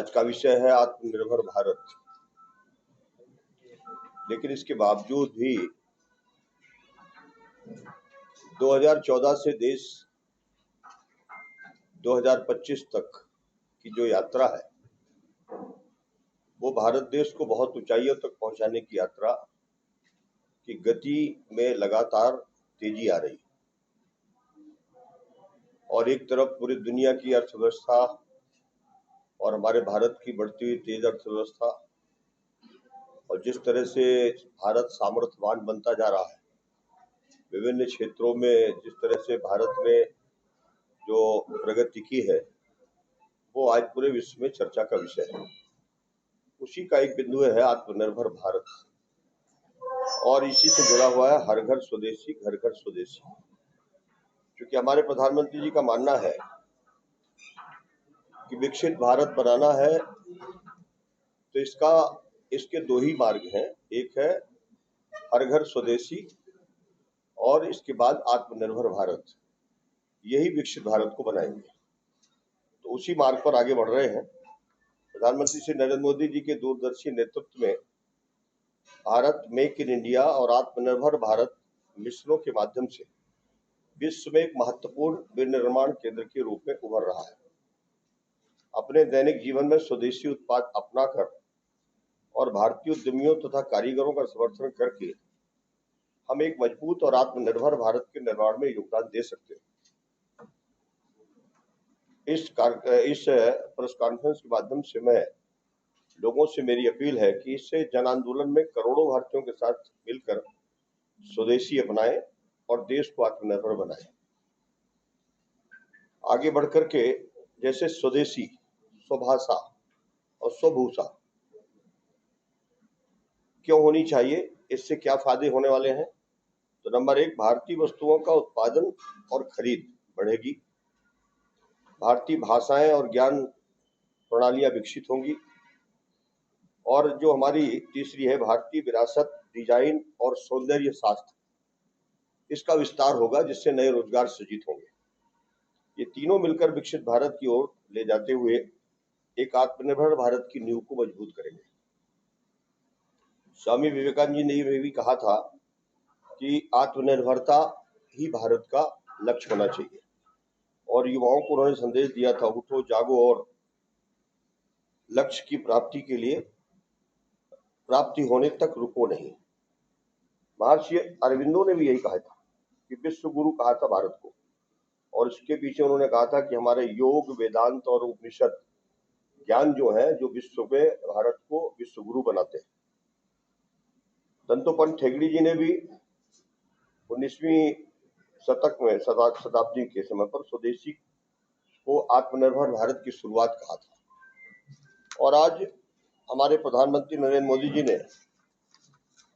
आज का विषय है आत्मनिर्भर भारत। लेकिन इसके बावजूद भी 2014 से देश 2025 तक की जो यात्रा है वो भारत देश को बहुत ऊंचाइयों तक पहुंचाने की यात्रा की गति में लगातार तेजी आ रही है। और एक तरफ पूरी दुनिया की अर्थव्यवस्था और हमारे भारत की बढ़ती हुई तेज अर्थव्यवस्था और जिस तरह से भारत सामर्थ्यवान बनता जा रहा है विभिन्न क्षेत्रों में, जिस तरह से भारत में जो प्रगति की है वो आज पूरे विश्व में चर्चा का विषय है। उसी का एक बिंदु है आत्मनिर्भर भारत, और इसी से जुड़ा हुआ है हर घर स्वदेशी घर घर स्वदेशी। क्योंकि हमारे प्रधानमंत्री जी का मानना है कि विकसित भारत बनाना है तो इसके दो ही मार्ग हैं, एक है हर घर स्वदेशी और इसके बाद आत्मनिर्भर भारत। यही विकसित भारत को बनाएंगे। तो उसी मार्ग पर आगे बढ़ रहे हैं। प्रधानमंत्री श्री नरेंद्र मोदी जी के दूरदर्शी नेतृत्व में भारत मेक इन इंडिया और आत्मनिर्भर भारत मिशनों के माध्यम से विश्व में एक महत्वपूर्ण विनिर्माण केंद्र के रूप में उभर रहा है। अपने दैनिक जीवन में स्वदेशी उत्पाद अपनाकर और भारतीय उद्यमियों तथा कारीगरों का समर्थन करके हम एक मजबूत और आत्मनिर्भर भारत के निर्माण में योगदान दे सकते हैं। इस प्रेस कॉन्फ्रेंस के माध्यम से मैं लोगों से मेरी अपील है कि इससे जन आंदोलन में करोड़ों भारतीयों के साथ मिलकर स्वदेशी अपनाएं और देश को आत्मनिर्भर बनाएं। आगे बढ़कर के जैसे स्वदेशी, स्वभाषा और स्वभूषा क्यों होनी चाहिए, इससे क्या फायदे होने वाले हैं। तो नंबर 1, भारतीय वस्तुओं का उत्पादन और खरीद बढ़ेगी। भारतीय भाषाएं और ज्ञान प्रणालियां विकसित होंगी। और जो हमारी तीसरी है भारतीय विरासत, डिजाइन और सौंदर्य शास्त्र, इसका विस्तार होगा जिससे नए रोजगार सृजित होंगे। ये तीनों मिलकर विकसित भारत की ओर ले जाते हुए एक आत्मनिर्भर भारत की नींव को मजबूत करेंगे। स्वामी विवेकानंद जी ने ये भी कहा था कि आत्मनिर्भरता ही भारत का लक्ष्य होना चाहिए, और युवाओं को उन्होंने संदेश दिया था, उठो जागो और लक्ष्य की प्राप्ति के लिए प्राप्ति होने तक रुको नहीं। महर्षि अरविंदो ने भी यही कहा था कि विश्व गुरु कहा था भारत को, और इसके पीछे उन्होंने कहा था कि हमारे योग, वेदांत और उपनिषद ज्ञान जो है जो विश्व में भारत को विश्व गुरु बनाते हैं। दंतोपंत ठेंगड़ी जी ने भी 19वीं शताब्दी के समय पर स्वदेशी को आत्मनिर्भर भारत की शुरुआत कहा था। और आज हमारे प्रधानमंत्री नरेंद्र मोदी जी ने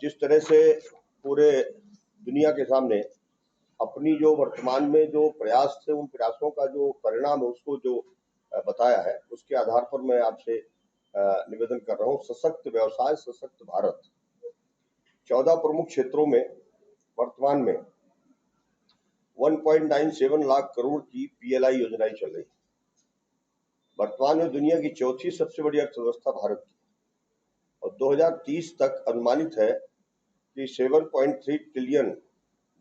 जिस तरह से पूरे दुनिया के सामने अपनी जो वर्तमान में जो प्रयास थे, उन प्रयासों का जो परिणाम है उसको जो बताया है, उसके आधार पर मैं आपसे निवेदन कर रहा हूँ। सशक्त व्यवसाय, सशक्त भारत। 14 प्रमुख क्षेत्रों में वर्तमान में 1.97 लाख करोड़ की PLI योजनाएं चल रही है। वर्तमान में दुनिया की चौथी सबसे बड़ी अर्थव्यवस्था भारत की, और 2030 तक अनुमानित है कि 7.3 ट्रिलियन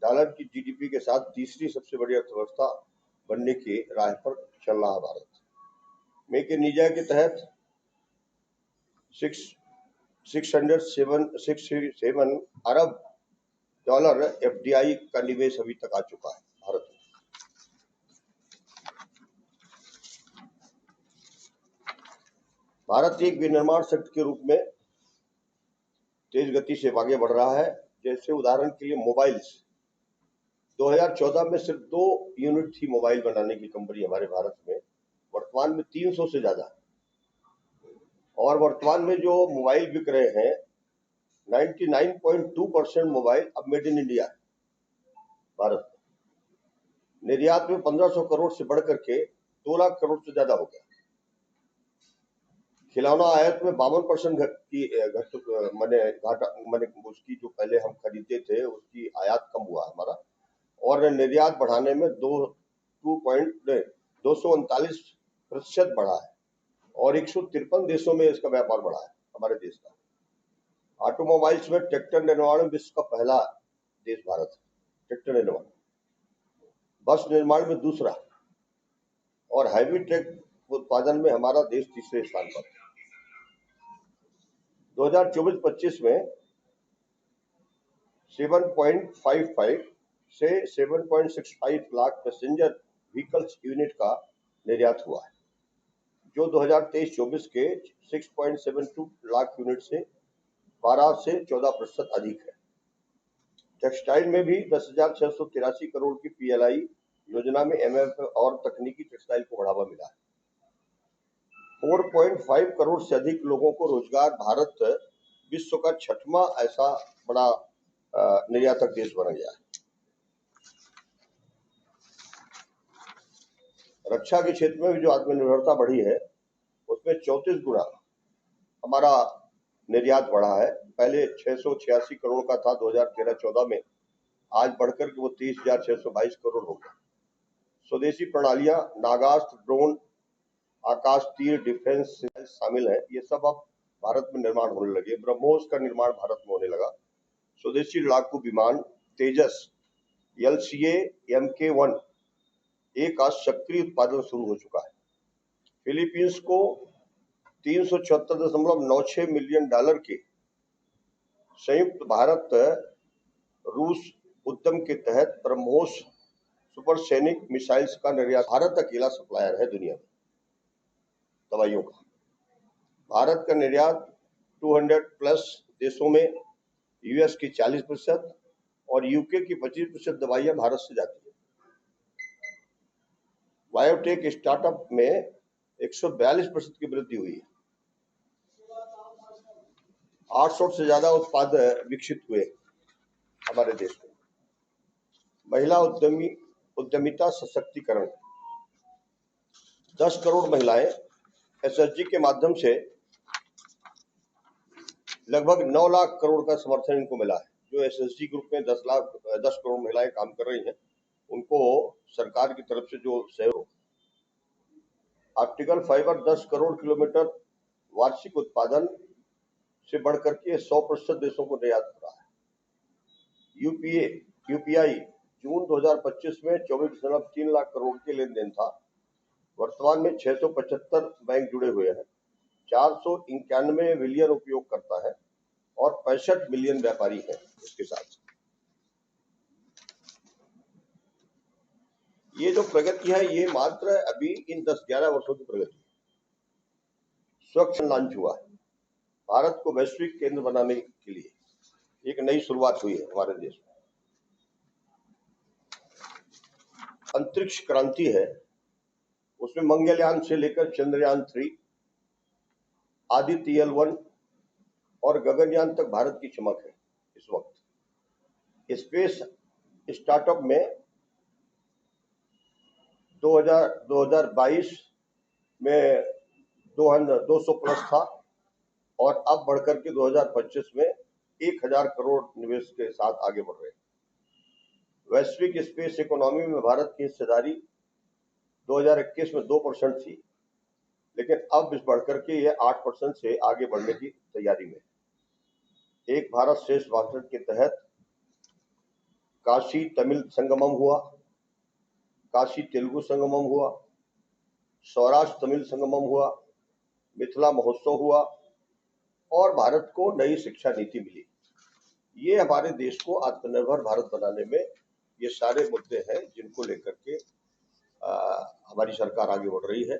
डॉलर की GDP के साथ तीसरी सबसे बड़ी अर्थव्यवस्था बनने के राह पर चल रहा है भारत। मेक इन इंडिया के तहत 667 अरब डॉलर FDI का निवेश अभी तक आ चुका है भारत में। भारत एक विनिर्माण शक्ति के रूप में तेज गति से आगे बढ़ रहा है। जैसे उदाहरण के लिए मोबाइल्स, 2014 में सिर्फ 2 यूनिट थी मोबाइल बनाने की कंपनी हमारे भारत में, वर्तमान में 300 से ज्यादा। और वर्तमान में जो मोबाइल बिक रहे हैं 99.2% मोबाइल अब मेड इन इंडिया है भारत में। निर्यात में 1500 करोड़ से बढ़कर के 2 लाख करोड़ से ज्यादा हो गया। खिलौना आयात में 52% उसकी जो पहले हम खरीदते थे उसकी आयात कम हुआ हमारा, और निर्यात बढ़ाने में 239% बढ़ा है। और 153 देशों में इसका व्यापार बढ़ा है हमारे देश का। ऑटोमोबाइल्स में ट्रैक्टर निर्माण में विश्व का पहला देश भारत है, ट्रैक्टर निर्माण। बस निर्माण में दूसरा, और हैवी ट्रक उत्पादन में हमारा देश तीसरे स्थान पर। 2024-25 में 7.55 से 7.65 लाख पैसेंजर व्हीकल्स यूनिट का निर्यात हुआ है, जो 2023-24 के 6.72 लाख यूनिट से 12 से 14% अधिक है। टेक्सटाइल में भी 10,683 करोड़ की PLI योजना में MF और तकनीकी टेक्सटाइल को बढ़ावा मिला है। 4.5 करोड़ से अधिक लोगों को रोजगार। भारत विश्व का 6वां ऐसा बड़ा निर्यातक देश बन गया है। रक्षा के क्षेत्र में भी जो आत्मनिर्भरता बढ़ी है, उसमें 34 गुना हमारा निर्यात बढ़ा है। पहले 686 करोड़ का था 2013-14 में, आज बढ़कर के वो 30,622 करोड़ हो गया। स्वदेशी प्रणालियां, नागास्त्र, ड्रोन, आकाश तीर, डिफेंस शामिल है। ये सब अब भारत में निर्माण होने लगे। ब्रह्मोस का निर्माण भारत में होने लगा। स्वदेशी लड़ाकू विमान तेजस LCA Mk1 का सक्रिय उत्पादन शुरू हो चुका है। फिलीपींस को $374.96 मिलियन के संयुक्त भारत रूस उद्यम के तहत ब्रह्मोस सुपरसोनिक मिसाइल्स का निर्यात। भारत अकेला सप्लायर है दुनिया में दवाइयों का। भारत का निर्यात 200+ देशों में, US की 40% और UK की 25% दवाइयां भारत से जाती है। बायोटेक स्टार्टअप में 142% की वृद्धि हुई है। 800 से ज्यादा उत्पाद विकसित हुए हमारे देश में। महिला उद्यमिता सशक्तिकरण। 10 करोड़ महिलाएं SHG के माध्यम से लगभग 9 लाख करोड़ का समर्थन इनको मिला है। जो SHG ग्रुप में 10 करोड़ महिलाएं काम कर रही हैं, उनको सरकार की तरफ से जो सहयोग। ऑप्टिकल फाइबर 10 करोड़ किलोमीटर वार्षिक उत्पादन से बढ़कर के 100% देशों को निर्यात हो रहा है। UPI जून 2025 में 24.3 लाख करोड़ के लेन देन था। वर्तमान में 675 बैंक जुड़े हुए हैं। 491 मिलियन उपयोगकर्ता है और 65 मिलियन व्यापारी हैं इसके साथ। ये जो प्रगति है, ये मात्र अभी इन 10-11 वर्षों की प्रगति है। स्वच्छ लॉन्च हुआ है। भारत को वैश्विक केंद्र बनाने के लिए एक नई शुरुआत हुई है हमारे देश में। अंतरिक्ष क्रांति है, उसमें मंगलयान से लेकर चंद्रयान 3, आदित्य L1 और गगनयान तक भारत की चमक है इस वक्त। स्पेस स्टार्टअप में 2022 में 200+ था और अब बढ़कर के 2025 में 1000 करोड़ निवेश के साथ आगे बढ़ रहे हैं। वैश्विक स्पेस इकोनॉमी में भारत की हिस्सेदारी 2021 में 2% थी, लेकिन अब इस बढ़कर के ये 8% से आगे बढ़ने की तैयारी में। एक भारत श्रेष्ठ भारत के तहत काशी तमिल संगमम हुआ, काशी तेलुगु संगमम हुआ, सौराष्ट्र तमिल संगमम हुआ, मिथिला महोत्सव हुआ और भारत को नई शिक्षा नीति मिली। ये हमारे देश को आत्मनिर्भर भारत बनाने में ये सारे मुद्दे हैं जिनको लेकर के हमारी सरकार आगे बढ़ रही है।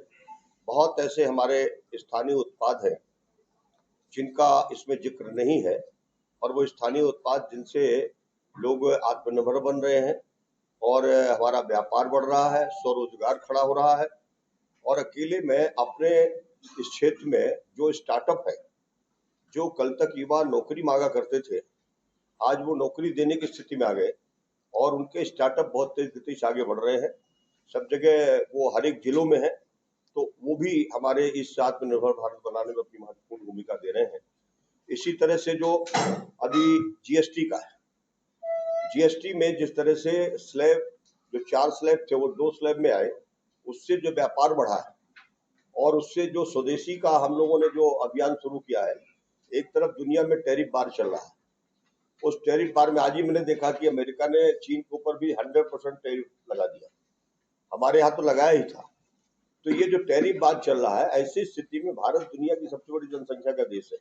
बहुत ऐसे हमारे स्थानीय उत्पाद हैं जिनका इसमें जिक्र नहीं है, और वो स्थानीय उत्पाद जिनसे लोग आत्मनिर्भर बन रहे हैं और हमारा व्यापार बढ़ रहा है, स्वरोजगार खड़ा हो रहा है। और अकेले में अपने इस क्षेत्र में जो स्टार्टअप है, जो कल तक युवा नौकरी मांगा करते थे, आज वो नौकरी देने की स्थिति में आ गए और उनके स्टार्टअप बहुत तेज गति से आगे बढ़ रहे हैं। सब जगह वो हर एक जिलों में है, तो वो भी हमारे इस आत्मनिर्भर भारत बनाने में अपनी महत्वपूर्ण भूमिका दे रहे हैं। इसी तरह से जो अभी GST का है, GST में जिस तरह से स्लैब, जो 4 स्लैब थे वो 2 स्लैब में आए, उससे जो व्यापार बढ़ा है और उससे जो स्वदेशी का हम लोगों ने जो अभियान शुरू किया है, एक तरफ दुनिया में टैरिफ बार चल रहा है, उस टैरिफ बार में आज ही मैंने देखा कि अमेरिका ने चीन के ऊपर भी 100% टैरिफ लगा दिया, हमारे यहाँ तो लगाया ही था। तो ये जो टैरिफ बार चल रहा है, ऐसी स्थिति में भारत दुनिया की सबसे बड़ी जनसंख्या का देश है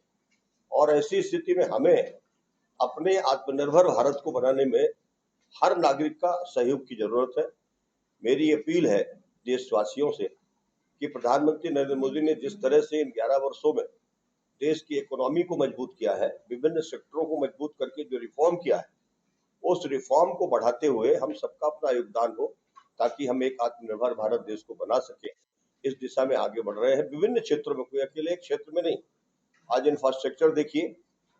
और ऐसी स्थिति में हमें अपने आत्मनिर्भर भारत को बनाने में हर नागरिक का सहयोग की जरूरत है। मेरी अपील है देशवासियों से कि प्रधानमंत्री नरेंद्र मोदी ने जिस तरह से इन 11 वर्षों में देश की इकोनॉमी को मजबूत किया है, विभिन्न सेक्टरों को मजबूत करके जो रिफॉर्म किया है, उस रिफॉर्म को बढ़ाते हुए हम सबका अपना योगदान हो ताकि हम एक आत्मनिर्भर भारत देश को बना सके। इस दिशा में आगे बढ़ रहे हैं विभिन्न क्षेत्रों में, कोई अकेले एक क्षेत्र में नहीं। आज इंफ्रास्ट्रक्चर देखिए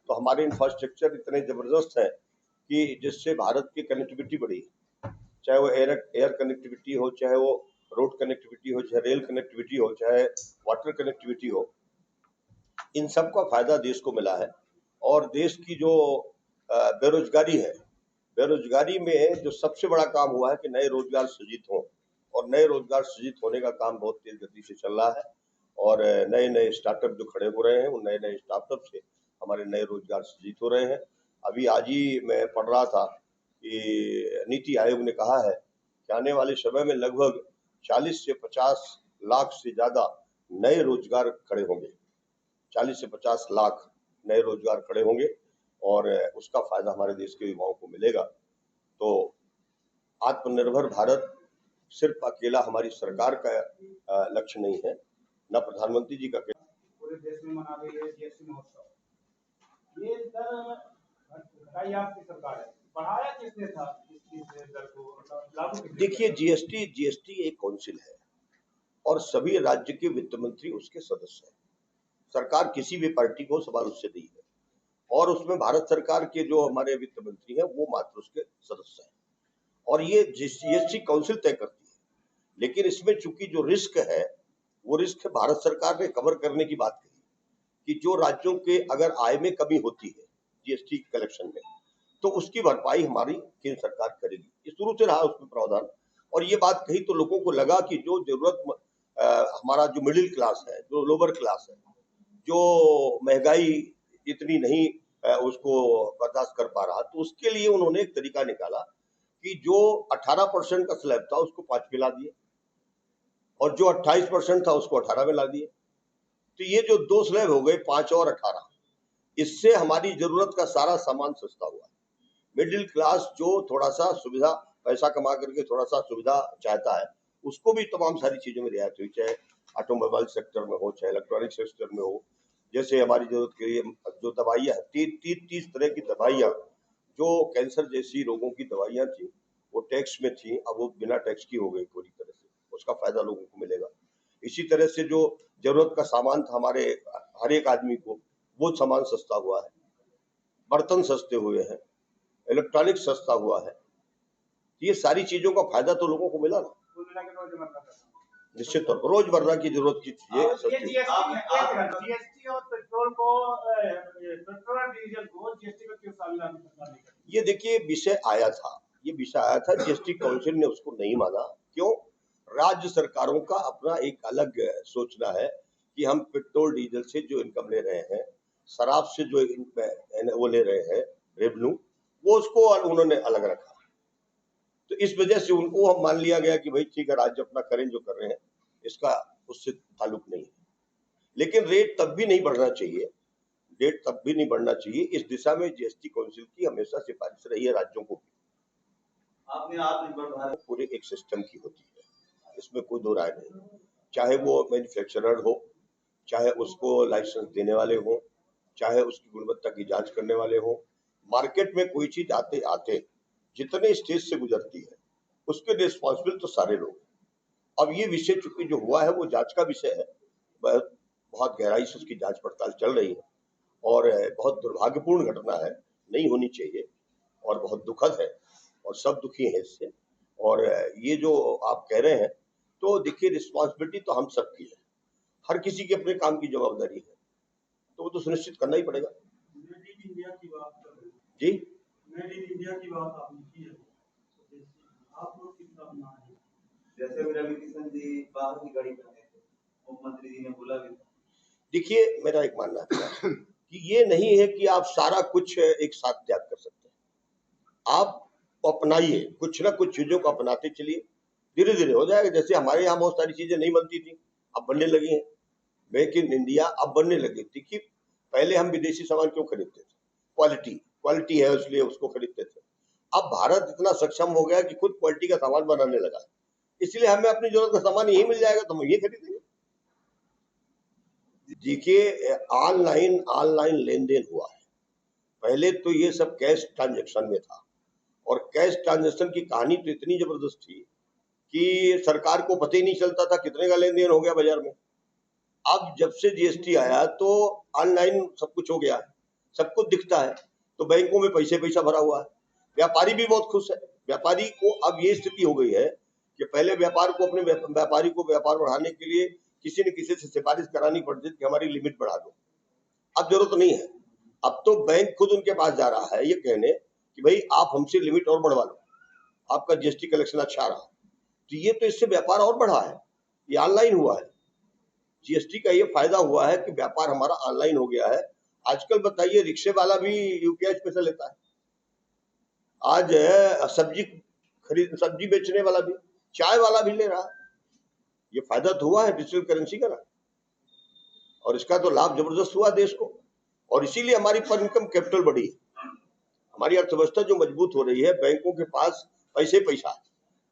तो हमारे इंफ्रास्ट्रक्चर इतने जबरदस्त है कि जिससे भारत की कनेक्टिविटी बढ़ी, चाहे वो एयर कनेक्टिविटी हो, चाहे वो रोड कनेक्टिविटी हो, चाहे रेल कनेक्टिविटी हो, चाहे वाटर कनेक्टिविटी हो, इन सब का फायदा देश को मिला है। और देश की जो बेरोजगारी है, बेरोजगारी में जो सबसे बड़ा काम हुआ है कि नए रोजगार सृजित हों, और नए रोजगार सृजित होने का काम बहुत तेज गति से चल रहा है और नए नए स्टार्टअप जो खड़े हो रहे हैं, उन नए नए स्टार्टअप से हमारे नए रोजगार सृजित हो रहे हैं। अभी आज ही मैं पढ़ रहा था कि नीति आयोग ने कहा है कि आने वाले समय में लगभग 40 से 50 लाख से ज्यादा नए रोजगार खड़े होंगे। 40 से 50 लाख नए रोजगार खड़े होंगे और उसका फायदा हमारे देश के युवाओं को मिलेगा। तो आत्मनिर्भर भारत सिर्फ अकेला हमारी सरकार का लक्ष्य नहीं है, न प्रधानमंत्री जी का। पूरे देश में मना रही है जीएसटी महोत्सव। ये दर घटाई आपकी सरकार है, बढ़ाया किसने था इस दर को, लागू किसने? देखिए, जीएसटी एक काउंसिल है और सभी राज्य के वित्त मंत्री उसके सदस्य हैं। सरकार किसी भी पार्टी को सवाल उससे नहीं है और उसमें भारत सरकार के जो हमारे वित्त मंत्री हैं वो मात्र उसके सदस्य हैं और ये जीएसटी काउंसिल तय करती है। लेकिन इसमें चूंकि जो रिस्क है वो रिस्क भारत सरकार ने कवर करने की बात कही कि जो राज्यों के अगर आय में कमी होती है जीएसटी कलेक्शन में, तो उसकी भरपाई हमारी केंद्र सरकार करेगी। ये शुरू से रहा उसमें प्रावधान। और ये बात कही तो लोगों को लगा कि जो जरूरत हमारा जो मिडिल क्लास है, जो लोअर क्लास है, जो महंगाई इतनी नहीं उसको बर्दाश्त कर पा रहा, तो उसके लिए उन्होंने एक तरीका निकाला कि जो 18% का स्लैब था उसको 5 में ला दिए और जो 28% था उसको 18 में ला दिए। तो ये जो 2 स्लैब हो गए, 5 और 18, इससे हमारी जरूरत का सारा सामान सस्ता हुआ। मिडिल क्लास जो थोड़ा सा सुविधा, पैसा कमा करके थोड़ा सा सुविधा चाहता है, उसको भी तमाम सारी चीजों में रियायत हुई, चाहे ऑटोमोबाइल सेक्टर में हो, चाहे इलेक्ट्रॉनिक सेक्टर में हो। जैसे हमारी जरूरत के लिए जो दवाइयाँ 30 तरह की दवाइयाँ, जो कैंसर जैसी रोगों की दवाइयाँ थी वो टैक्स में थी, अब वो बिना टैक्स की हो गई पूरी तरह से, उसका फायदा लोगों को मिलेगा। इसी तरह से जो जरूरत का सामान था हमारे हर एक आदमी को, वो सामान सस्ता हुआ है, बर्तन सस्ते हुए हैं, इलेक्ट्रॉनिक सस्ता हुआ है। ये सारी चीजों का फायदा तो लोगों को मिला ना। निश्चित तौर पर रोजमर्रा की जरूरत की चीजें। जीएसटी और पेट्रोल को, पेट्रोल और डीजल को जीएसटी में क्यों शामिल नहीं करती? ये देखिए विषय आया था, जीएसटी काउंसिल ने उसको नहीं माना। क्यों? राज्य सरकारों का अपना एक अलग सोचना है कि हम पेट्रोल डीजल से जो इनकम ले रहे हैं, शराब से जो वो ले रहे हैं रेवेन्यू, वो उसको उन्होंने अलग रखा। तो इस वजह से उनको हम मान लिया गया कि भाई ठीक है, राज्य अपना करें जो कर रहे हैं, इसका उससे ताल्लुक नहीं है। लेकिन रेट तब भी नहीं बढ़ना चाहिए, इस दिशा में जीएसटी काउंसिल की हमेशा सिफारिश रही है राज्यों को। आपने आत्मनिर्भर भारत पूरे एक सिस्टम की होती है, इसमें कोई दो राय नहीं। चाहे वो मैन्युफैक्चरर हो, चाहे उसको लाइसेंस देने वाले हो, चाहे उसकी गुणवत्ता की जांच करने वाले हो, मार्केट में कोई चीज आते आते जितने स्टेज से गुजरती है उसके रिस्पॉन्सिबल तो सारे लोग। अब ये विषय चूंकि जो हुआ है वो जांच का विषय है, बहुत गहराई से उसकी जांच पड़ताल चल रही है और बहुत दुर्भाग्यपूर्ण घटना है, नहीं होनी चाहिए और बहुत दुखद है और सब दुखी हैं इससे। और ये जो आप कह रहे हैं, तो देखिए रिस्पॉन्सिबिलिटी तो हम सबकी है, हर किसी के अपने काम की जवाबदारी है, तो वो तो सुनिश्चित करना ही पड़ेगा। मेड इन इंडिया की बात कर रहे हैं जी, मेड इन इंडिया की बात आपने की है, आप लोग कितना अपना है? जैसे रवि किशन जी बाहर की गाड़ी पहने थे, मुख्यमंत्री जी ने बोला भी। देखिए, मेरा एक मानना है कि ये नहीं है कि आप सारा कुछ एक साथ त्याग कर सकते हैं। आप अपनाइए, कुछ ना कुछ चीजों को अपनाते चलिए, धीरे धीरे हो जाएगा। जैसे हमारे यहाँ बहुत सारी चीजें नहीं बनती थी, अब बनने लगी हैं। मेक इन इंडिया अब बनने लगी। देखिए, पहले हम विदेशी सामान क्यों खरीदते थे? क्वालिटी है इसलिए उसको खरीदते थे। अब भारत इतना सक्षम हो गया कि खुद क्वालिटी का सामान बनाने लगा, इसलिए हमें अपनी जरूरत का सामान यही मिल जाएगा तो हम ये खरीदेंगे। देखिए, ऑनलाइन लेन देन हुआ है। पहले तो ये सब कैश ट्रांजैक्शन में था, और कैश ट्रांजैक्शन की कहानी तो इतनी जबरदस्त थी कि सरकार को पता ही नहीं चलता था कितने का लेन देन हो गया बाजार में। अब जब से जीएसटी आया तो ऑनलाइन सब कुछ हो गया है, सब कुछ दिखता है, तो बैंकों में पैसा भरा हुआ है। व्यापारी भी बहुत खुश है। व्यापारी को अब ये स्थिति हो गई है कि पहले व्यापार को अपने व्यापारी को व्यापार बढ़ाने के लिए किसी न किसी से सिफारिश करानी पड़ती थी कि हमारी लिमिट बढ़ा दो। अब जरूरत नहीं है। अब तो बैंक खुद उनके पास जा रहा है ये कहने कि भाई आप हमसे लिमिट और बढ़वा लो, आपका जीएसटी कलेक्शन अच्छा रहा। तो ये तो इससे व्यापार और बढ़ा है, ये ऑनलाइन हुआ है। जीएसटी का ये फायदा हुआ है कि व्यापार हमारा ऑनलाइन हो गया है। आजकल बताइए, रिक्शे वाला भी यूपीआई से पैसा लेता है। आज सब्जी बेचने वाला भी, चाय वाला भी ले रहा है। ये फायदा तो हुआ है डिजिटल करेंसी का ना, और इसका तो लाभ जबरदस्त हुआ देश को, और इसीलिए हमारी पर इनकम कैपिटल बढ़ी है। हमारी अर्थव्यवस्था जो मजबूत हो रही है, बैंकों के पास पैसा है।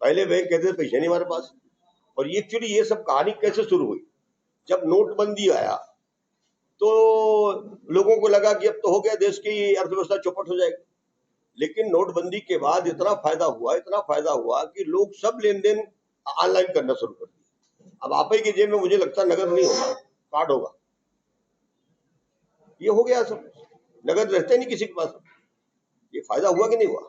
पहले बैंक कहते थे पैसे नहीं हमारे पास। और ये एक्चुअली ये सब कहानी कैसे शुरू हुई? जब नोटबंदी आया तो लोगों को लगा कि अब तो हो गया, देश की अर्थव्यवस्था चौपट हो जाएगी। लेकिन नोटबंदी के बाद इतना फायदा हुआ कि लोग सब लेन देन ऑनलाइन करना शुरू कर दिए। अब आप ही के जेब में मुझे लगता है नगद नहीं होगा, कार्ड होगा। ये हो गया सब, नगद रहते नहीं किसी के पास। ये फायदा हुआ कि नहीं हुआ?